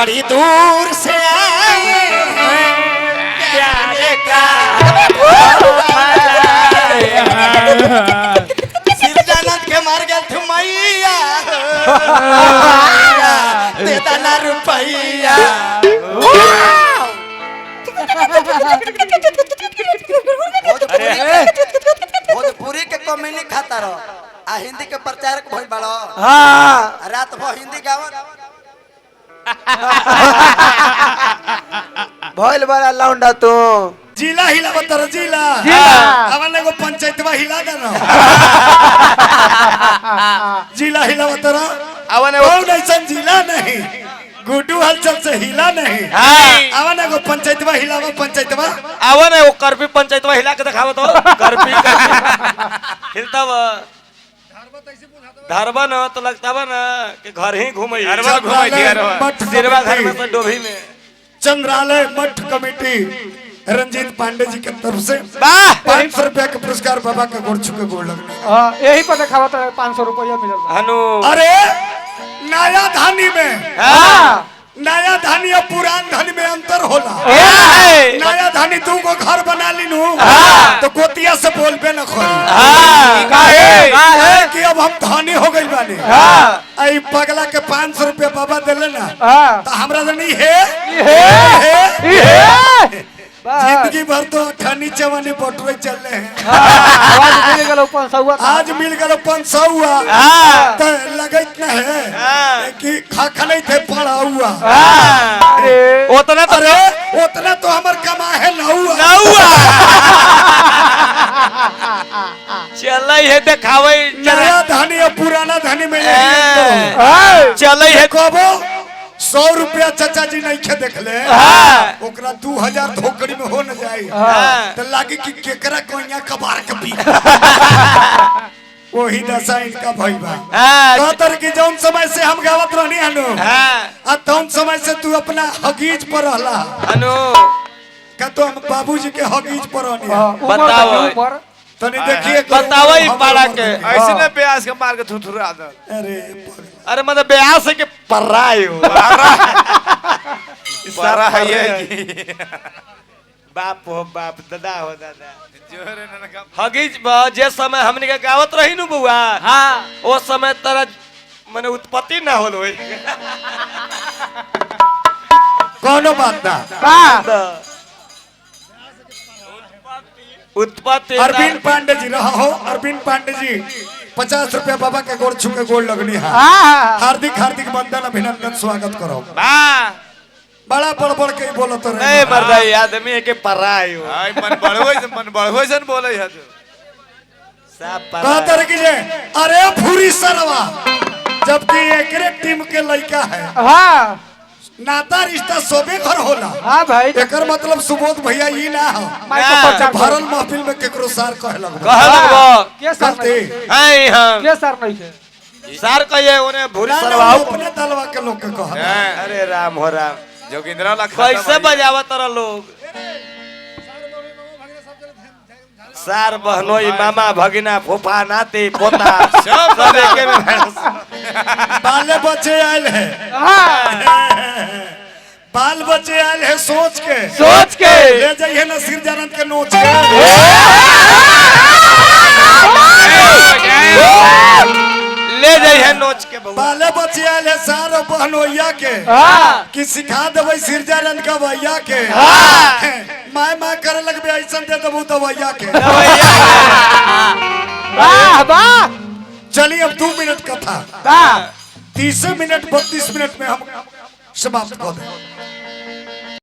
बड़ी दूर से आए प्यार का सिरजानंद के मार गए थे मैया दे दाना रुपैया भोजपुरी के कमेनी खाता रहो आ हिंदी के प्रचारक भइल बाड़ो। हां रात भर हिंदी गावत भइल बड़ा लौंडा तू जिला हिलावत रह जिला हमन एगो पंचायतवा हिला देना जिला हिलावत रह अवन एगो ऐसा जिला नहीं गुड्डू हलचल से हिला नहीं अवन एगो पंचायतवा हिलावा पंचायतवा अवन एगो करपी पंचायतवा हिला के दिखावत हो करपी हिलता व धरबा न तो लगता बा न कि घर ही घूमई घरवा घूमई दियरवा सिरवा घर में से डोभी में चंद्रालय मठ कमेटी रंजीत पांडे जी की तरफ से 500 रुपया का पुरस्कार बाबा के गोड़ छुके गोड़ लगने यही पर दिखावत 500 रुपया मिलल हनु अरे नया धानी में नया धानी और पुरान धानी में अंतर होला नया धानी तू को घर बना लीनू तो गोतिया से बोलबे न खोली कि अब हम धानी हो गई बानी आई पगला के 500 रुपया बाबा देले ना तो हमरा नहीं है जिंदगी भर तो अठानी चवानी बटुए चल रहे हैं आज मिल गलो 500 हुआ तो लगत न है कि खाखा नहीं थे पड़ा हुआ उतना तो अरे उतना तो हमर कमा है ना हुआ चल है दिखावे नया धानी और पुराना धानी में चल है कबो 100 रुपया चाचा जी नहीं खे देख ले ओकरा 2000 धोकड़ी में हो न जाई तो लागी कि केकरा कोइया कबार के पी वही दशा इनका भई बा कहतर कि जौन समय से हम गावत रहनी हनु आ तौन समय से तू अपना हगीज पर रहला हनु का तो हम बाबूजी के हगीज पर रहनी बताओ तनी देखिए बताओ ई पाड़ा के ऐसे ने प्याज के मार के थुथुरा दे अरे मतलब ब्यास के पर्रायो सारा है ये बाप हो बाप दादा हो दादा जोरे न का हगीज जे समय हमनी के गावत रही नु बुआ ओ समय तरह माने उत्पत्ति ना होल होई कोनो बात ना उत्पत्ति अरविंद पांडे जी रहा हो अरविंद पांडे जी 50 रुपया बाबा के गोड़ छुके गोड़ लगनी है हार्दिक हार्दिक वंदन अभिनंदन स्वागत करो बड़ा बड़ के बोलो तो नहीं मर्दा आदमी के परायो आई मन बढ़वे सन बोले है सब कहतर कि जे अरे फूरी सरवा जबकि एकरे टीम के लड़का है नाता रिश्ता सोबे घर होला हां भाई एकर मतलब सुबोध भैया ई ना हो भरल महफिल में केकरो सार कह लगबो के सार हां हां के सार नहीं है सार कहिए ओने भूरी सरवा अपने दलवा के लोग के कह अरे राम हो राम जोगिंद्रा ला कैसे बजावत तर लोग सार बहनोई मामा भगिना फूफा नाती पोता सब एके में बाले बच्चे आयल है बाल बच्चे आयल है सोच के ले जाइए ना सिरजानंद के नोच के ले जाइए नोच के बाले बच्चे आयल है सार बहनोइया के कि सिखा देवे सिरजानंद का भैया के माय माय करे लगबे ऐसा दे देबू तो भैया के वाह वाह चलिए अब 2 मिनट कथा 30 मिनट 32 मिनट में हम समाप्त कर दें।